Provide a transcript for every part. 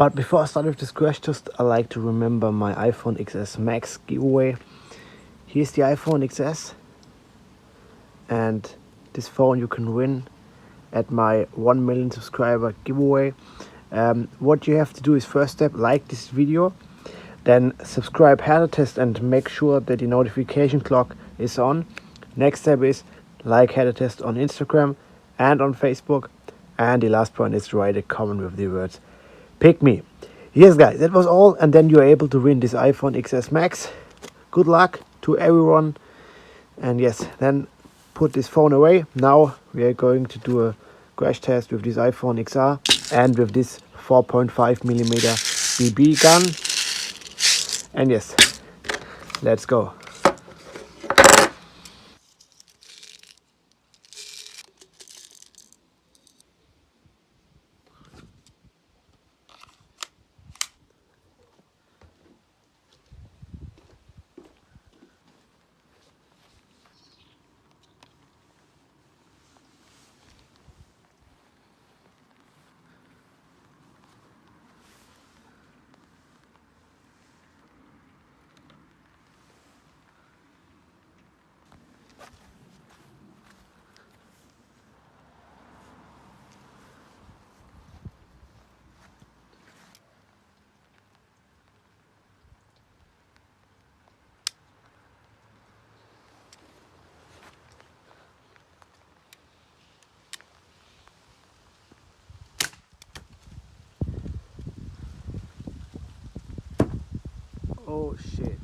But before I start with this crash test, I like to remember my iPhone XS Max giveaway. Here's the iPhone XS, and this phone you can win at my 1 million subscriber giveaway. What you have to do is, first step, like this video, then subscribe Wirte Test and make sure that the notification clock is on. Next step is like Wirte Test on Instagram and on Facebook, and the last point is to write a comment with the words "pick me." Yes guys, that was all, and then you're able to win this iPhone XS Max. Good luck to everyone, and yes, then put this phone away. Now we are going to do a crash test with this iPhone XR and with this 4.5mm BB gun. And yes, let's go. Oh shit.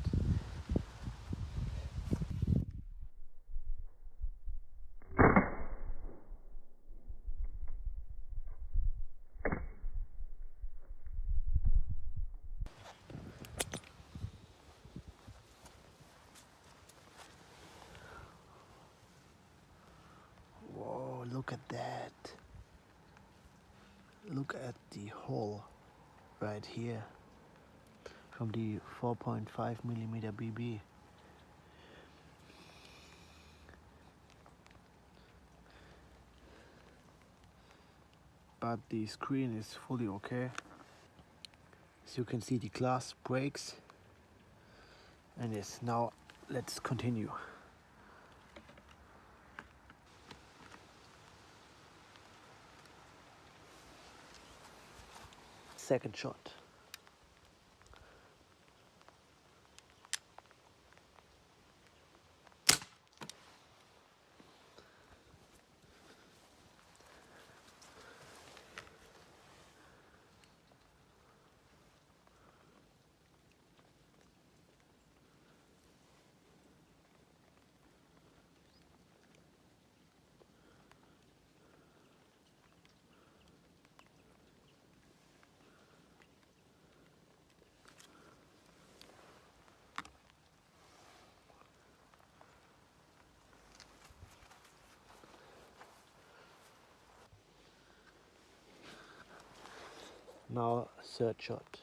Whoa, look at that. Look at the hole right here from the 4.5mm BB. But the screen is fully okay. As you can see, the glass breaks. And yes, now let's continue. Second shot. Now third shot.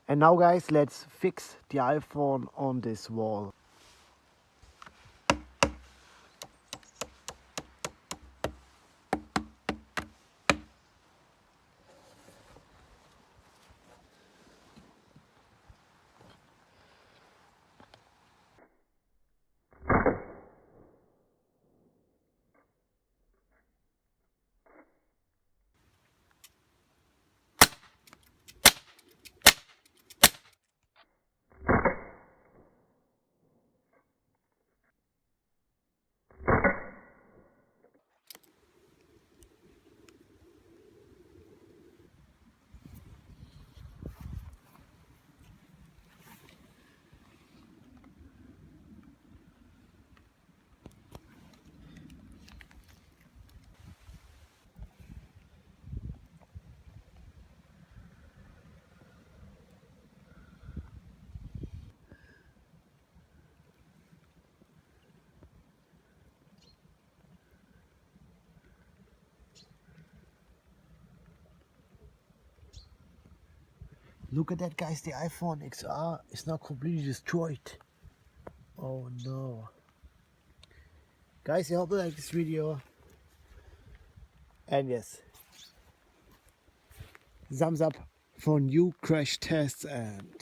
And now guys, let's fix the iPhone on this wall. Look at that, guys, the iPhone XR is now completely destroyed. Oh no. Guys, I hope you like this video. And yes, thumbs up for new crash tests and